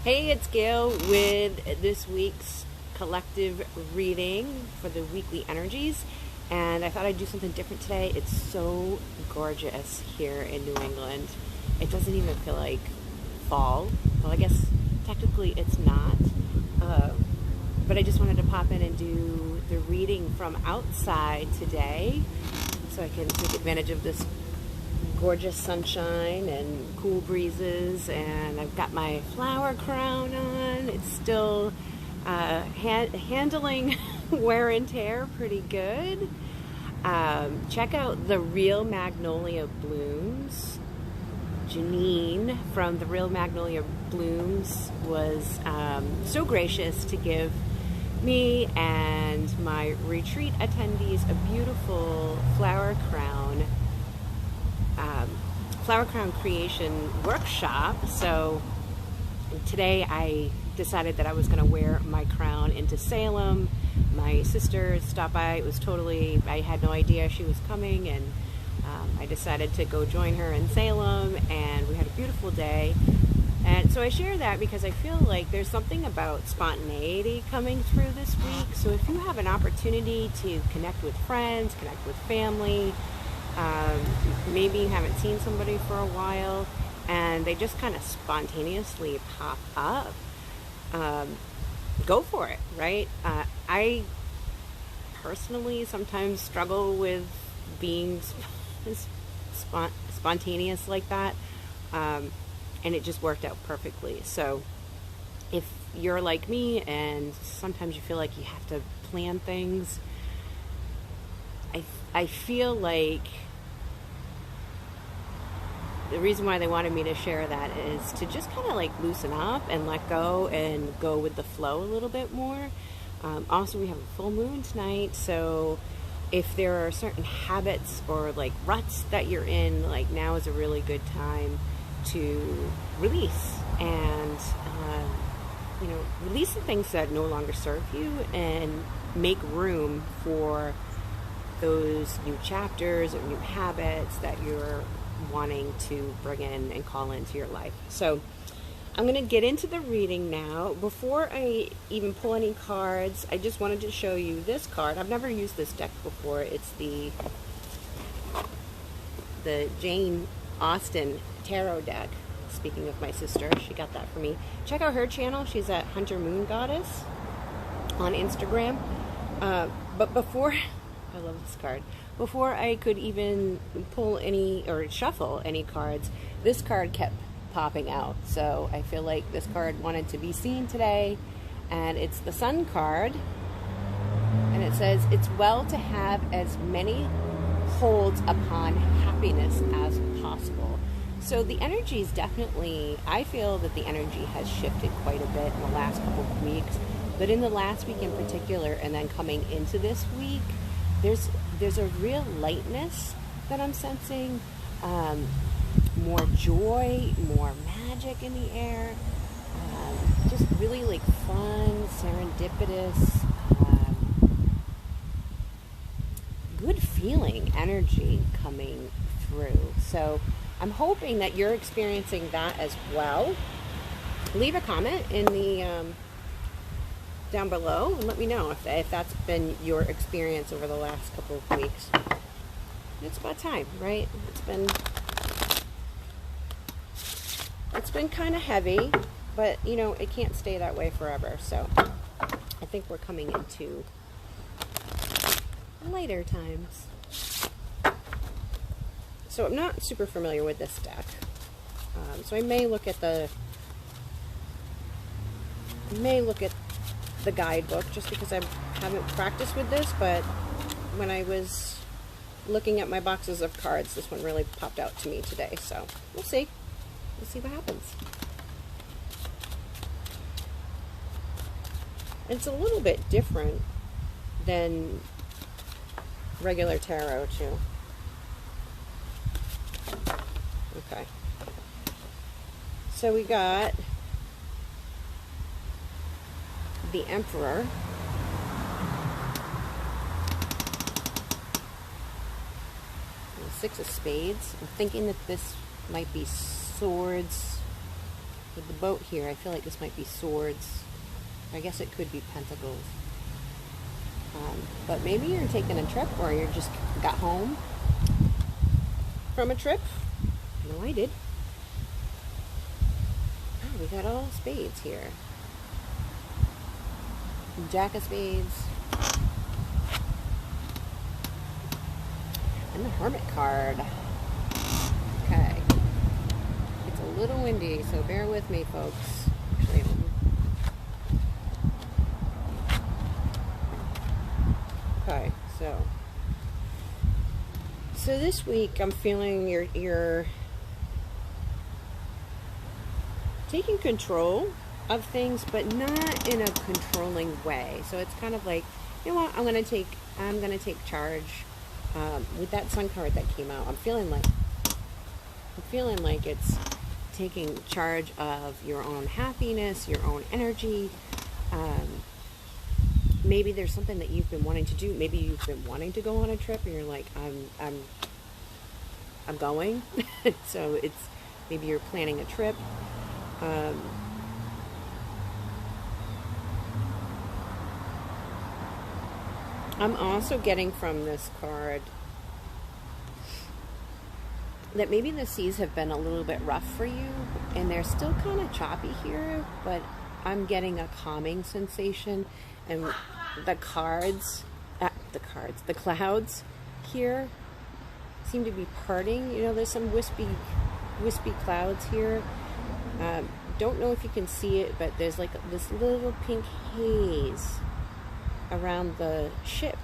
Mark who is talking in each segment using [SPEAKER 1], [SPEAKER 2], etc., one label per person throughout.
[SPEAKER 1] Hey, it's Gail with this week's collective reading for the weekly energies, and I thought I'd do something different today. It's so gorgeous here in New England. It doesn't even feel like fall. Well, I guess technically it's not, but I just wanted to pop in and do the reading from outside today so I can take advantage of this gorgeous sunshine and cool breezes, and I've got my flower crown on. It's still handling wear and tear pretty good. Check out the Real Magnolia Blooms. Janine from the Real Magnolia Blooms was so gracious to give me and my retreat attendees a beautiful flower crown creation workshop. So today I decided that I was going to wear my crown into Salem. My sister stopped by. I had no idea she was coming, and I decided to go join her in Salem, and we had a beautiful day. And so I share that because I feel like there's something about spontaneity coming through this week. So if you have an opportunity to connect with friends, connect with family, maybe you haven't seen somebody for a while and they just kind of spontaneously pop up, go for it, right? I personally sometimes struggle with being spontaneous like that, and it just worked out perfectly. So if you're like me and sometimes you feel like you have to plan things, I feel like the reason why they wanted me to share that is to just kind of like loosen up and let go and go with the flow a little bit more. Also, we have a full moon tonight, so if there are certain habits or like ruts that you're in, like now is a really good time to release and release the things that no longer serve you and make room for those new chapters or new habits that you're wanting to bring in and call into your life. So I'm going to get into the reading now. Before I even pull any cards, I just wanted to show you this card. I've never used this deck before. It's the Jane Austen tarot deck. Speaking of my sister, she got that for me. Check out her channel. She's at Hunter Moon Goddess on Instagram. But before I love this card. Before I could even pull any or shuffle any cards, this card kept popping out. So I feel like this card wanted to be seen today. And it's the Sun card. And it says, it's well to have as many holds upon happiness as possible. So the energy is definitely, I feel that the energy has shifted quite a bit in the last couple of weeks. But in the last week in particular, and then coming into this week, there's a real lightness that I'm sensing, more joy, more magic in the air, just really like fun, serendipitous, good feeling energy coming through. So I'm hoping that you're experiencing that as well. Leave a comment in the down below and let me know if that's been your experience over the last couple of weeks. It's about time, right? It's been kind of heavy, but it can't stay that way forever. So I think we're coming into lighter times. So I'm not super familiar with this deck, so I may look at the guidebook just because I haven't practiced with this, but when I was looking at my boxes of cards, this one really popped out to me today. So we'll see what happens. It's a little bit different than regular tarot too. Okay, so we got the Emperor, the Six of Spades. I'm thinking that this might be swords with the boat here, I feel like this might be swords. I guess it could be pentacles. But maybe you're taking a trip, or you just got home from a trip. No, I did. Oh, we got all spades here. Jack of spades. And the Hermit card. Okay. It's a little windy, so bear with me, folks. Actually, okay, so this week I'm feeling you're taking control of things, but not in a controlling way. So it's kind of like, you know what, I'm gonna take charge. With that Sun card that came out, I'm feeling like it's taking charge of your own happiness, your own energy. Maybe there's something that you've been wanting to do. Maybe you've been wanting to go on a trip, and you're like, I'm going. So it's maybe you're planning a trip. I'm also getting from this card that maybe the seas have been a little bit rough for you, and they're still kind of choppy here, but I'm getting a calming sensation, and the clouds here seem to be parting. You know, there's some wispy clouds here. Don't know if you can see it, but there's like this little pink haze around the ship.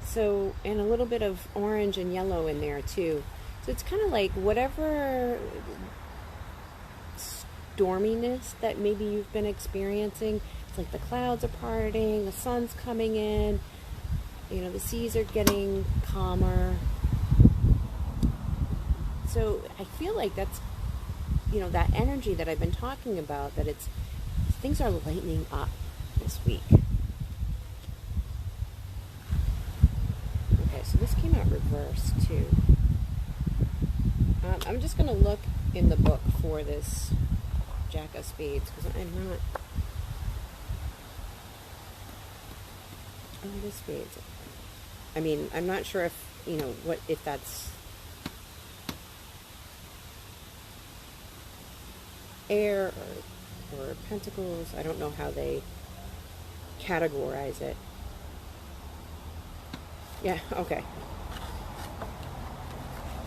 [SPEAKER 1] So, and a little bit of orange and yellow in there too. So it's kind of like whatever storminess that maybe you've been experiencing. It's like the clouds are parting, the sun's coming in, you know, the seas are getting calmer. So I feel like that's, you know, that energy that I've been talking about, that it's, things are lightening up this week. Okay, so this came out reversed too. I'm just going to look in the book for this Jack of Spades, because I'm not... Oh, it is spades. I mean, I'm not sure if, you know, what, if that's air or pentacles. I don't know how they categorize it. Yeah, okay.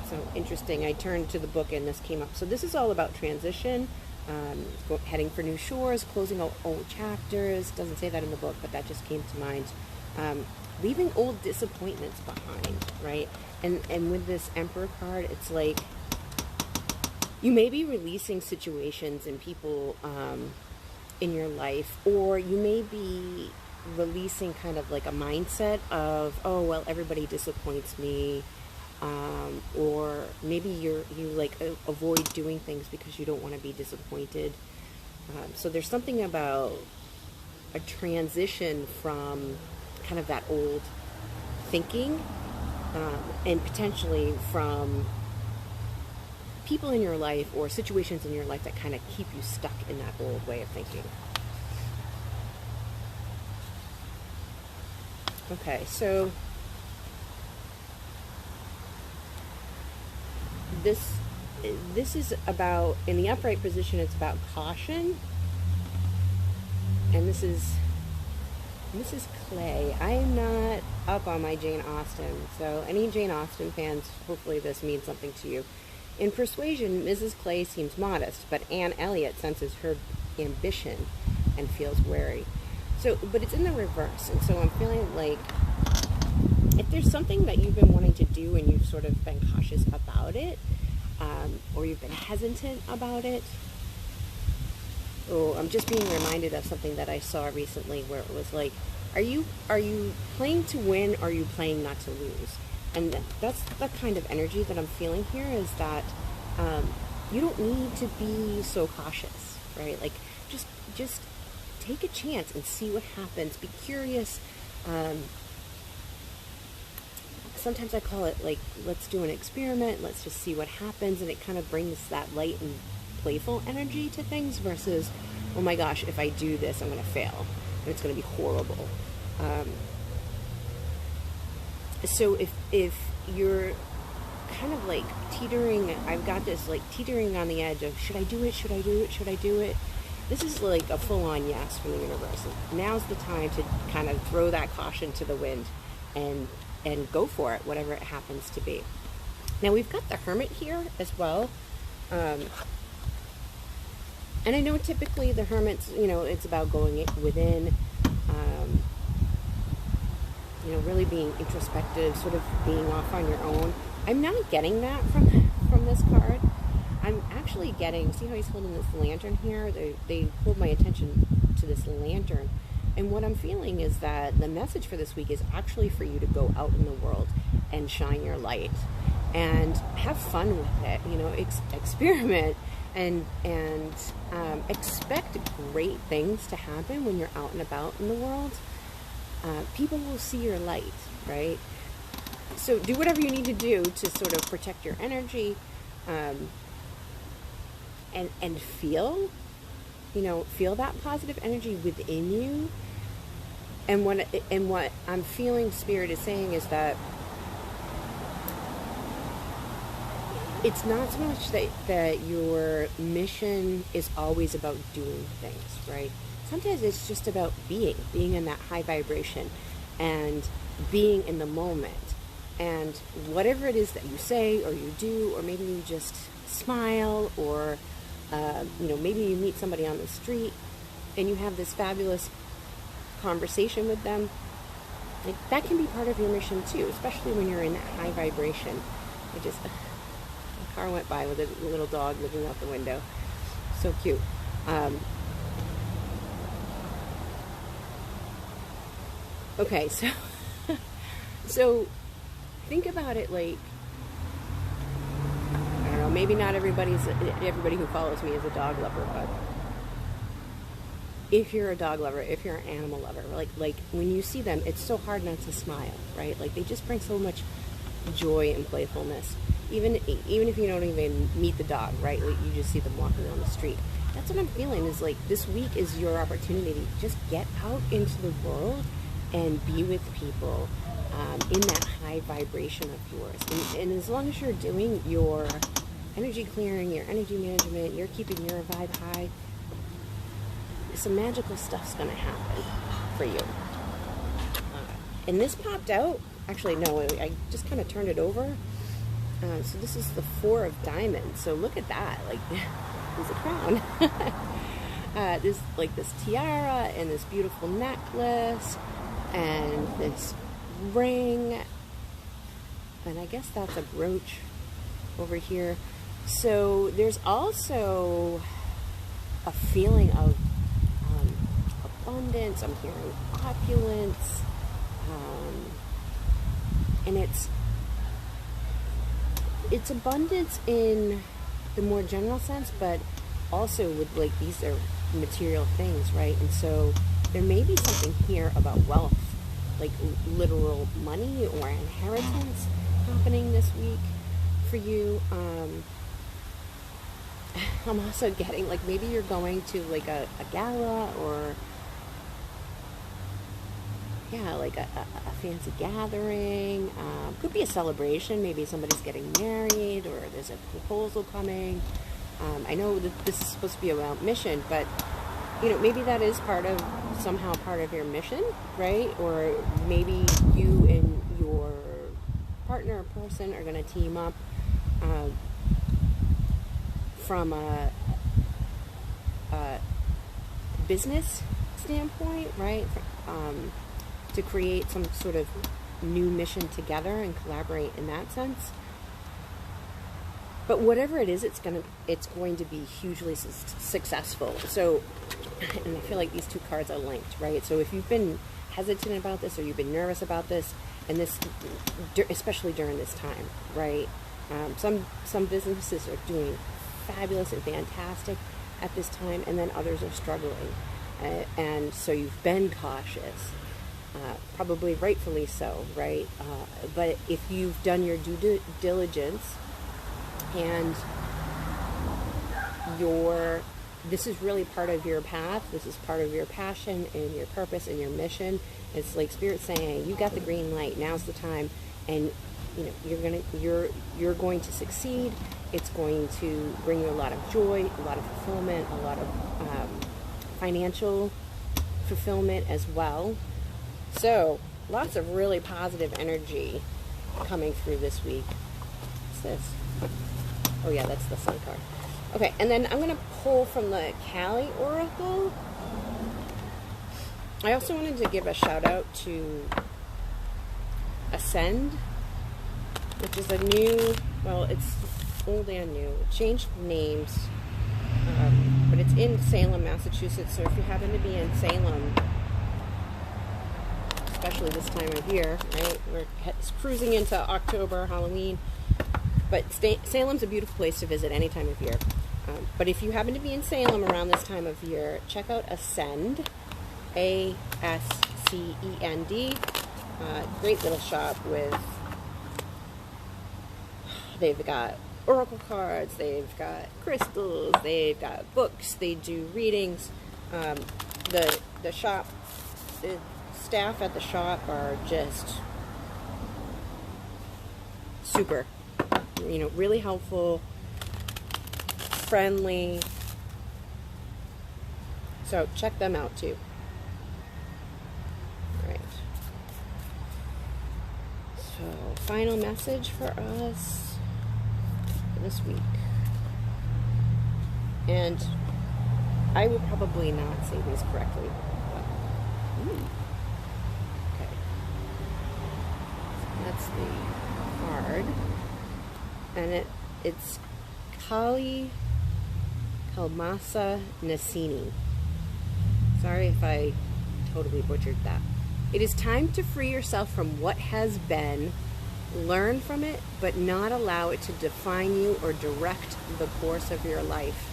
[SPEAKER 1] So interesting. I turned to the book and this came up. So this is all about transition, heading for new shores, closing out old chapters. Doesn't say that in the book, but that just came to mind. Leaving old disappointments behind, right? And with this Emperor card, it's like you may be releasing situations and people in your life, or you may be releasing kind of like a mindset of, oh, well, everybody disappoints me. Or maybe you like avoid doing things because you don't want to be disappointed. So there's something about a transition from kind of that old thinking, and potentially from people in your life or situations in your life that kind of keep you stuck in that old way of thinking. Okay, so this is about, in the upright position, it's about caution, and this is Clay. I am not up on my Jane Austen, so any Jane Austen fans, hopefully this means something to you. In Persuasion, Mrs. Clay seems modest, but Anne Elliot senses her ambition and feels wary. So, but it's in the reverse, and so I'm feeling like if there's something that you've been wanting to do and you've sort of been cautious about it, or you've been hesitant about it. Oh, I'm just being reminded of something that I saw recently where it was like, are you playing to win, or are you playing not to lose? And that's the kind of energy that I'm feeling here, is that you don't need to be so cautious, right? Like, just take a chance and see what happens. Be curious. Sometimes I call it like, let's do an experiment, let's just see what happens, and it kind of brings that light and playful energy to things versus, oh my gosh, if I do this, I'm going to fail and it's going to be horrible. So if you're kind of like teetering, I've got this like teetering on the edge of, should I do it? Should I do it? Should I do it? This is like a full-on yes from the universe. Now's the time to kind of throw that caution to the wind and go for it, whatever it happens to be. Now we've got the Hermit here as well. And I know typically the Hermit's, it's about going within, really being introspective, sort of being off on your own. I'm not getting that from this card. I'm actually getting, see how he's holding this lantern here? They hold my attention to this lantern. And what I'm feeling is that the message for this week is actually for you to go out in the world and shine your light and have fun with it, experiment and expect great things to happen when you're out and about in the world. People will see your light, right? So do whatever you need to do to sort of protect your energy, and feel that positive energy within you. And what I'm feeling Spirit is saying is that it's not so much that your mission is always about doing things, right? Sometimes it's just about being in that high vibration and being in the moment. And whatever it is that you say or you do, or maybe you just smile, or maybe you meet somebody on the street and you have this fabulous conversation with them, like that can be part of your mission too, especially when you're in that high vibration. A car went by with a little dog looking out the window. So cute. Okay, so think about it like, I don't know, maybe not everybody who follows me is a dog lover, but if you're a dog lover, if you're an animal lover, like when you see them, it's so hard not to smile, right? Like they just bring so much joy and playfulness. Even if you don't even meet the dog, right? Like you just see them walking on the street. That's what I'm feeling, is like this week is your opportunity to just get out into the world and be with people in that high vibration of yours. And as long as you're doing your energy clearing, your energy management, you're keeping your vibe high, some magical stuff's going to happen for you. And this popped out. Actually, no, I just kind of turned it over. So this is the 4 of Diamonds. So look at that. Like, there's a crown. There's like this tiara and this beautiful necklace and this ring. And I guess that's a brooch over here. So there's also a feeling of abundance. I'm hearing opulence. And it's abundance in the more general sense, but also with like these are material things, right? And so there may be something here about wealth, like literal money or inheritance happening this week for you. I'm also getting like maybe you're going to like a gala or like a fancy gathering. Could be a celebration. Maybe somebody's getting married or there's a proposal coming. I know that this is supposed to be about mission, but maybe that is somehow part of your mission, right? Or maybe you and your partner or person are going to team up from a business standpoint, right? To create some sort of new mission together and collaborate in that sense. But whatever it is, it's going to be hugely successful. So, and I feel like these two cards are linked, right? So if you've been hesitant about this or you've been nervous about this, and this, especially during this time, right? Some businesses are doing fabulous and fantastic at this time, and then others are struggling. And so you've been cautious. Probably rightfully so, right? But if you've done your due diligence and this is really part of your path. This is part of your passion and your purpose and your mission. It's like Spirit saying, you got the green light. Now's the time, and you're going to succeed. It's going to bring you a lot of joy, a lot of fulfillment, a lot of financial fulfillment as well. So lots of really positive energy coming through this week. What's this? Oh yeah, that's the Sun card. Okay, and then I'm going to pull from the Cali Oracle. I also wanted to give a shout out to Ascend, which is a new, well, it's old and new. It changed names, but it's in Salem, Massachusetts. So if you happen to be in Salem, especially this time of year, right? We're cruising into October, Halloween. But Salem's a beautiful place to visit any time of year. But if you happen to be in Salem around this time of year, check out Ascend, ASCEND. Great little shop with, they've got oracle cards, they've got crystals, they've got books, they do readings. The shop, the staff at the shop are just super, really helpful, friendly. So check them out too. All right. So final message for us for this week. And I will probably not say these correctly. But, okay. That's the card. And it's Kali Kalmasa Nasini. Sorry if I totally butchered that. It is time to free yourself from what has been, learn from it, but not allow it to define you or direct the course of your life.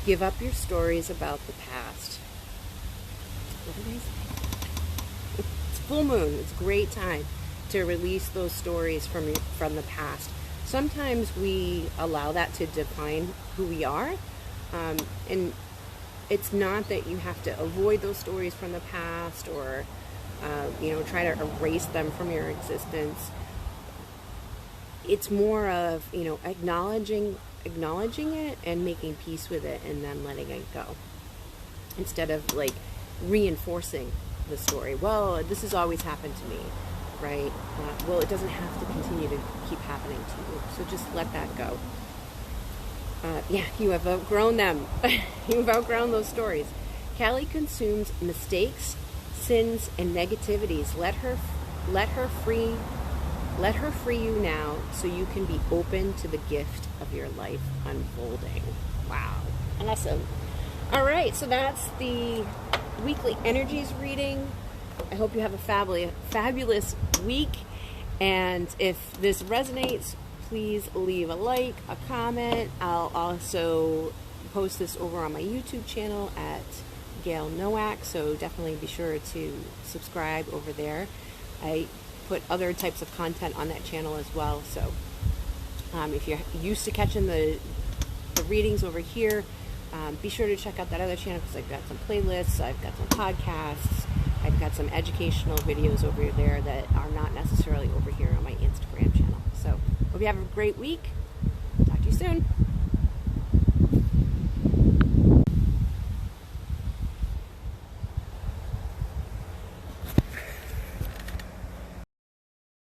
[SPEAKER 1] Give up your stories about the past. What did I say? It's full moon. It's a great time to release those stories from the past. Sometimes we allow that to define who we are, and it's not that you have to avoid those stories from the past or try to erase them from your existence. It's more of acknowledging it and making peace with it, and then letting it go, instead of like reinforcing the story. Well, this has always happened to me. Right? Well, it doesn't have to continue to keep happening to you. So just let that go. You have outgrown them. You've outgrown those stories. Callie consumes mistakes, sins, and negativities. Let her free you now, so you can be open to the gift of your life unfolding. Wow. Awesome. All right, so that's the weekly energies reading. I hope you have a fabulous week, and if this resonates, please leave a like, a comment. I'll also post this over on my YouTube channel at Gail Nowak, so definitely be sure to subscribe over there. I put other types of content on that channel as well, so if you're used to catching the readings over here, be sure to check out that other channel, because I've got some playlists, I've got some podcasts, I've got some educational videos over there that are not necessarily over here on my Instagram channel. So hope you have a great week. Talk to you soon.